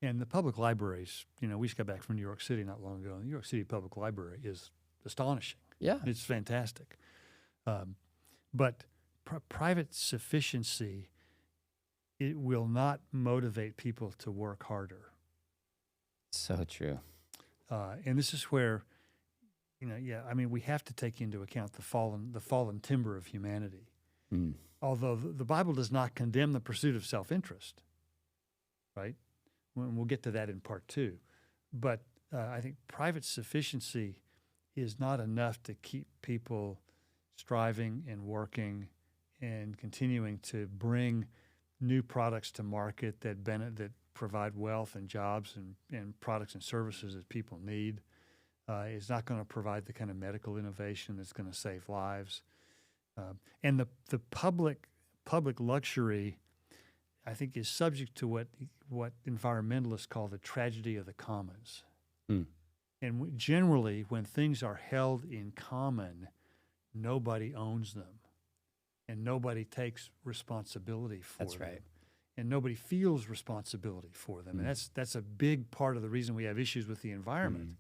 And the public libraries, we just got back from New York City not long ago. The New York City Public Library is astonishing. Yeah. It's fantastic. But private sufficiency, it will not motivate people to work harder. So true. And this is where, we have to take into account the fallen timber of humanity. Although the Bible does not condemn the pursuit of self-interest, right? We'll get to that in part 2. But I think private sufficiency is not enough to keep people striving and working and continuing to bring new products to market that provide wealth and jobs and products and services that people need. It's not going to provide the kind of medical innovation that's going to save lives. And the public luxury, I think, is subject to what environmentalists call the tragedy of the commons. And generally, when things are held in common, nobody owns them, and nobody takes responsibility for them. That's right. And nobody feels responsibility for them. And that's a big part of the reason we have issues with the environment,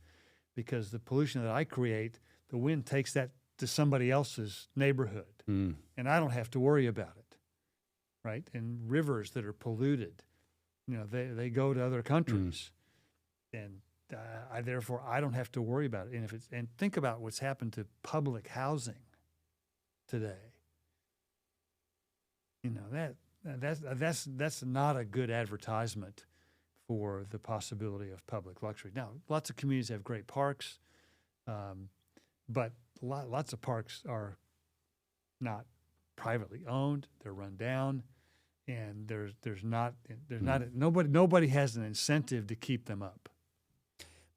because the pollution that I create, the wind takes that to somebody else's neighborhood, and I don't have to worry about it, right? And rivers that are polluted, they go to other countries, and therefore I don't have to worry about it. And think about what's happened to public housing today. That's not a good advertisement for the possibility of public luxury. Now, lots of communities have great parks, but lots of parks are not privately owned; they're run down, and nobody has an incentive to keep them up.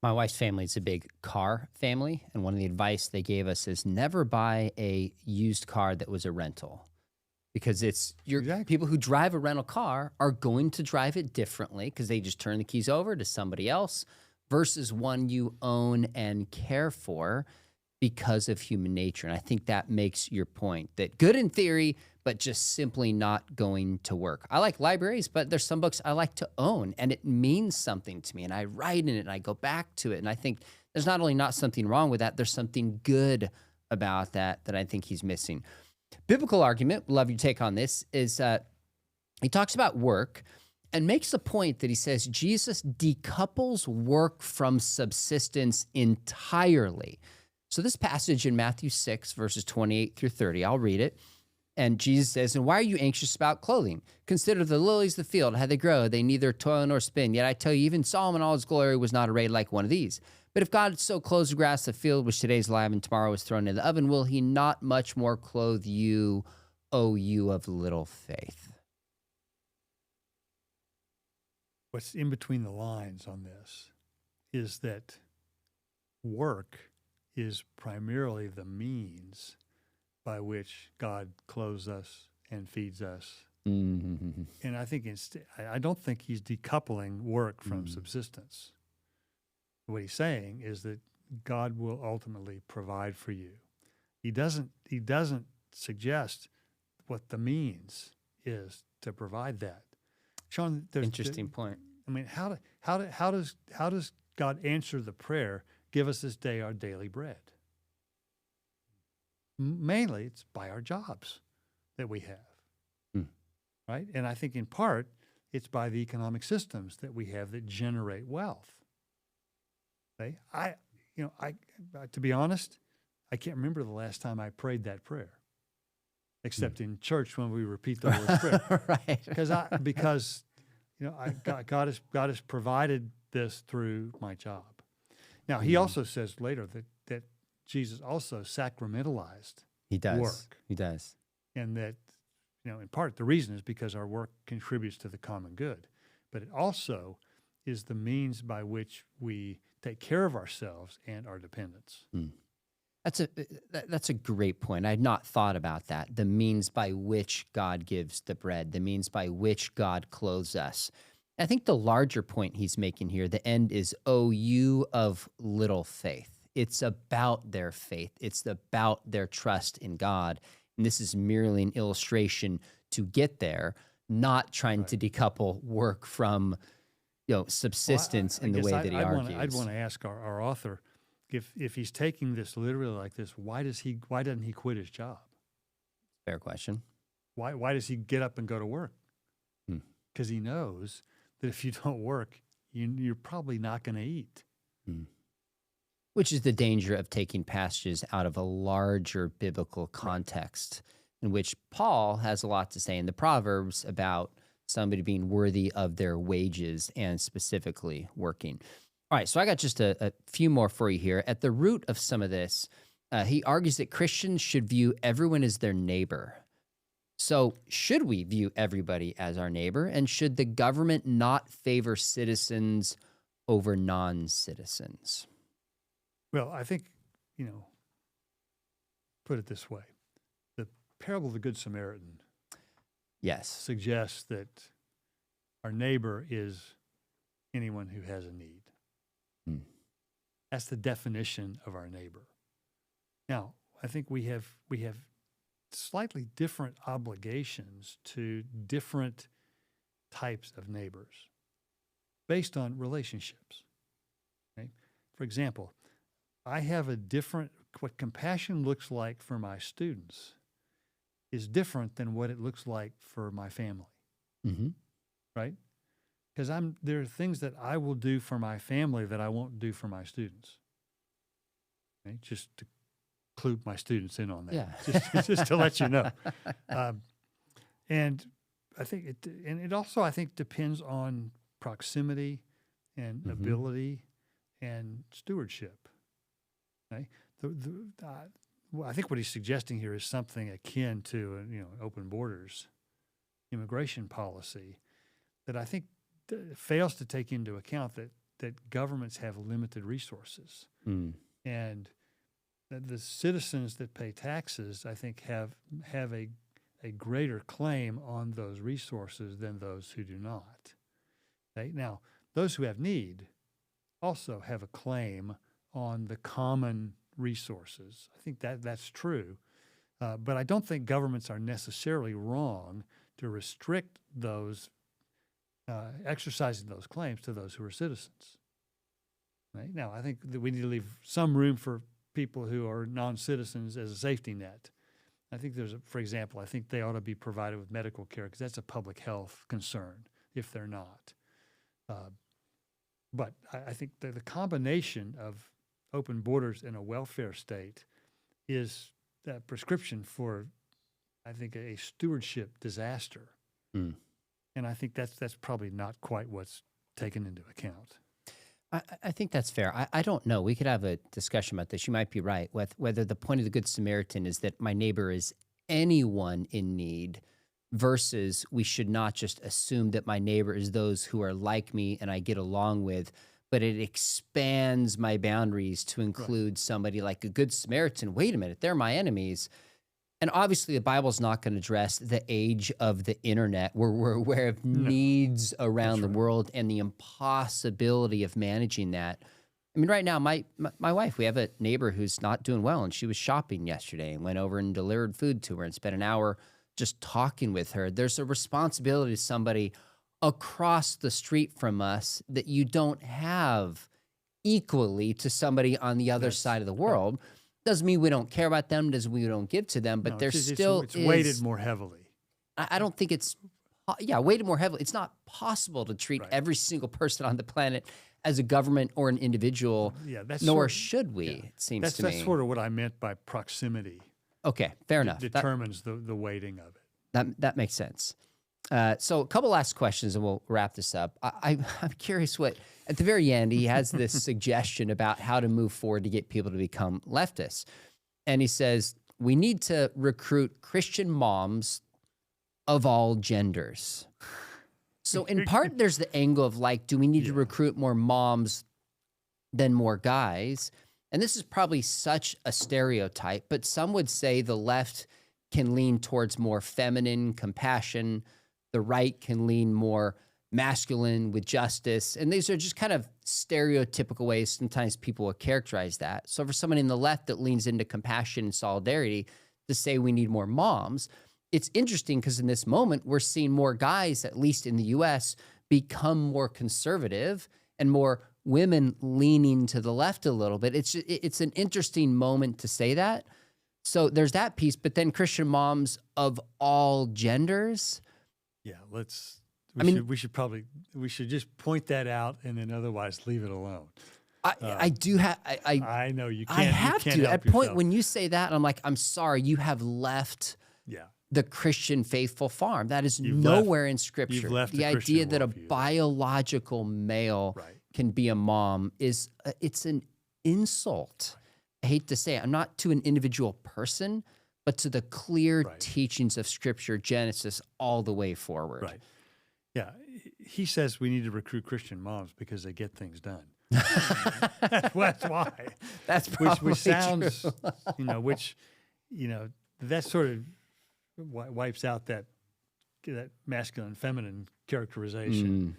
My wife's family is a big car family, and one of the advice they gave us is never buy a used car that was a rental. Because people who drive a rental car are going to drive it differently because they just turn the keys over to somebody else versus one you own and care for because of human nature. And I think that makes your point, that good in theory, but just simply not going to work. I like libraries, but there's some books I like to own, and it means something to me, and I write in it, and I go back to it, and I think There's not only not something wrong with that, there's something good about that I think he's missing. Biblical argument, love your take on this, is he talks about work and makes the point that he says Jesus decouples work from subsistence entirely. So this passage in Matthew 6, verses 28 through 30, I'll read it. And Jesus says, "And why are you anxious about clothing? Consider the lilies of the field, how they grow. They neither toil nor spin. Yet I tell you, even Solomon in all his glory was not arrayed like one of these. But if God so clothes the grass of the field, which today is alive and tomorrow is thrown into the oven, will he not much more clothe you, O you of little faith?" What's in between the lines on this is that work is primarily the means by which God clothes us and feeds us. Mm-hmm. And I think I don't think he's decoupling work from subsistence. What he's saying is that God will ultimately provide for you. He doesn't suggest what the means is to provide that. Sean, Interesting point. I mean, how does God answer the prayer, "Give us this day our daily bread"? Mainly, it's by our jobs that we have, right? And I think in part, it's by the economic systems that we have that generate wealth. Okay? To be honest, I can't remember the last time I prayed that prayer, except in church when we repeat the Lord's Prayer. Right. Because God has provided this through my job. Now, he also says later that Jesus also sacramentalized work. He does. And that, in part, the reason is because our work contributes to the common good. But it also is the means by which we take care of ourselves and our dependents. That's a great point. I had not thought about that. The means by which God gives the bread, the means by which God clothes us. I think the larger point he's making here, the end is, "O you of little faith." It's about their faith. It's about their trust in God. And this is merely an illustration to get there, not trying to decouple work from subsistence in the way that he argues. I'd want to ask our author, if he's taking this literally like this, why doesn't he quit his job? Fair question. Why does he get up and go to work? Because he knows that if you don't work, you're probably not going to eat. Which is the danger of taking passages out of a larger biblical context, in which Paul has a lot to say in the Proverbs about somebody being worthy of their wages and specifically working. All right, so I got just a few more for you here. At the root of some of this, he argues that Christians should view everyone as their neighbor. So should we view everybody as our neighbor? And should the government not favor citizens over non-citizens? Well, I think, put it this way. The parable of the Good Samaritan suggests that our neighbor is anyone who has a need. That's the definition of our neighbor. Now, I think we have slightly different obligations to different types of neighbors based on relationships. Okay? For example, I have what compassion looks like for my students is different than what it looks like for my family, right? Because there are things that I will do for my family that I won't do for my students. Okay? Just to clue my students in on that. Yeah. just to let you know. And I think it also, I think, depends on proximity and ability and stewardship. Okay? I think what he's suggesting here is something akin to open borders immigration policy that I think fails to take into account that governments have limited resources. And the citizens that pay taxes, I think, have a greater claim on those resources than those who do not. Okay? Now, those who have need also have a claim on the common resources. I think that's true. But I don't think governments are necessarily wrong to restrict those exercising those claims to those who are citizens. Right? Now, I think that we need to leave some room for people who are non-citizens as a safety net. I think for example, I think they ought to be provided with medical care because that's a public health concern if they're not. But I think the combination of open borders and a welfare state is a prescription for, I think, a stewardship disaster. Mm. And I think that's probably not quite what's taken into account. I think that's fair. I don't know. We could have a discussion about this. You might be right. Whether the point of the Good Samaritan is that my neighbor is anyone in need versus we should not just assume that my neighbor is those who are like me and I get along with, but it expands my boundaries to include somebody like a Good Samaritan. Wait a minute, they're my enemies. And obviously, the Bible's not going to address the age of the internet where we're aware of needs around the world and the impossibility of managing that. I mean, right now, my wife, we have a neighbor who's not doing well, and she was shopping yesterday and went over and delivered food to her and spent an hour just talking with her. There's a responsibility to somebody across the street from us that you don't have equally to somebody on the other side of the world. Doesn't mean we don't care about them, doesn't mean we don't give to them, but it's weighted more heavily. I don't think it's, weighted more heavily. It's not possible to treat every single person on the planet as a government or an individual, nor should we, it seems to me. That's sort of what I meant by proximity. Okay, fair enough. Determines the weighting of it. That makes sense. So a couple last questions and we'll wrap this up. I'm curious at the very end, he has this suggestion about how to move forward to get people to become leftists. And he says, we need to recruit Christian moms of all genders. So in part, there's the angle of like, do we need to recruit more moms than more guys? And this is probably such a stereotype, but some would say the left can lean towards more feminine compassion. The right can lean more masculine with justice. And these are just kind of stereotypical ways sometimes people will characterize that. So for someone in the left that leans into compassion and solidarity to say we need more moms, it's interesting because in this moment, we're seeing more guys, at least in the US, become more conservative and more women leaning to the left a little bit. It's an interesting moment to say that. So there's that piece, but then Christian moms of all genders. Yeah, we should just point that out and then otherwise leave it alone. I do have. I know you can't. I have to. At point when you say that, I'm like, I'm sorry, you have left. The Christian faithful farm. That is nowhere in Scripture. You've left the idea that a biological male can be a mom it's an insult. I hate to say it. I'm not to an individual person, but to the clear teachings of Scripture, Genesis, all the way forward. Right. Yeah. He says we need to recruit Christian moms because they get things done. That's why. That's probably which sounds, true. that sort of wipes out that masculine, feminine characterization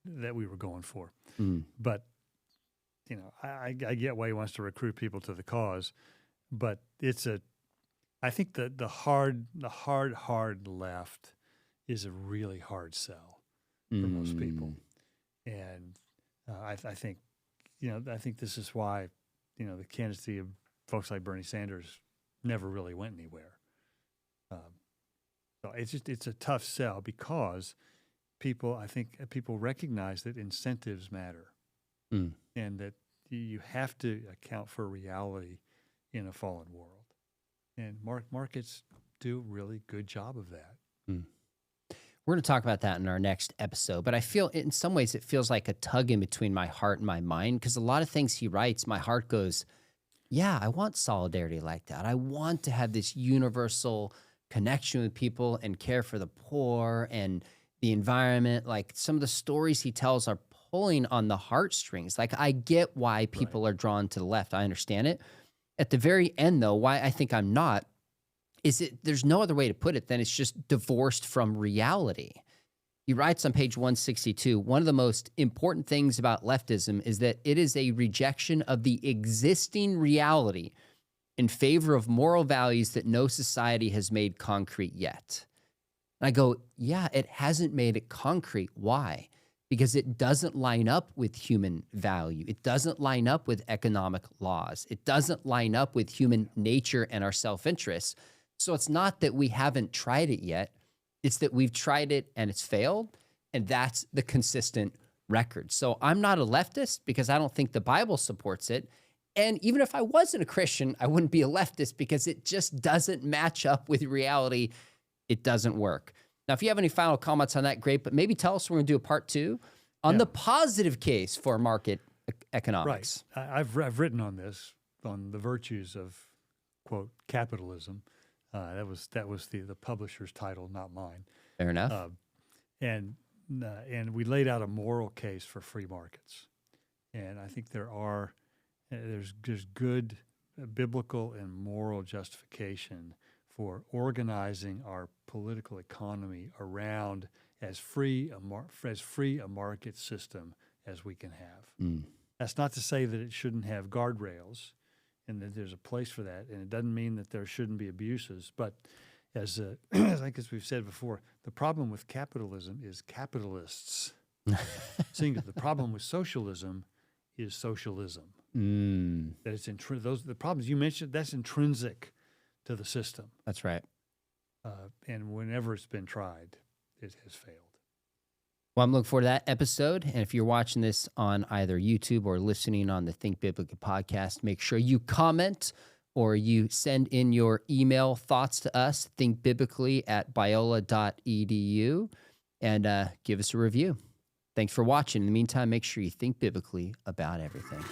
that we were going for. But, I get why he wants to recruit people to the cause, but I think the hard left is a really hard sell for most people. And I think this is why, the candidacy of folks like Bernie Sanders never really went anywhere. So it's a tough sell because people recognize that incentives matter and that you have to account for reality in a fallen world. And markets do a really good job of that. We're going to talk about that in our next episode, but I feel in some ways it feels like a tug in between my heart and my mind because a lot of things he writes, my heart goes, yeah, I want solidarity like that. I want to have this universal connection with people and care for the poor and the environment. Like some of the stories he tells are pulling on the heartstrings. Like I get why people are drawn to the left. I understand it. At the very end, though, why I think I'm not, there's no other way to put it than it's just divorced from reality. He writes on page 162, one of the most important things about leftism is that it is a rejection of the existing reality in favor of moral values that no society has made concrete yet. And I go, yeah, it hasn't made it concrete. Why? because it doesn't line up with human value. It doesn't line up with economic laws. It doesn't line up with human nature and our self-interest. So it's not that we haven't tried it yet. It's that we've tried it and it's failed. And that's the consistent record. So I'm not a leftist because I don't think the Bible supports it. And even if I wasn't a Christian, I wouldn't be a leftist because it just doesn't match up with reality. It doesn't work. Now, if you have any final comments on that, great. But maybe tell us we're going to do a part 2 on the positive case for market economics. Right. I've written on this, on the virtues of, quote, capitalism. That was the publisher's title, not mine. Fair enough. And we laid out a moral case for free markets. And I think there's good biblical and moral justification for organizing our political economy around as free a market system as we can have. That's not to say that it shouldn't have guardrails and that there's a place for that. And it doesn't mean that there shouldn't be abuses. But as we've said before, the problem with capitalism is capitalists. The problem with socialism is socialism. That it's the problems you mentioned, that's intrinsic to the system. That's right. And whenever it's been tried, it has failed. Well, I'm looking forward to that episode. And if you're watching this on either YouTube or listening on the Think Biblically podcast, make sure you comment or you send in your email thoughts to us, thinkbiblically@biola.edu, and give us a review. Thanks for watching. In the meantime, make sure you think biblically about everything.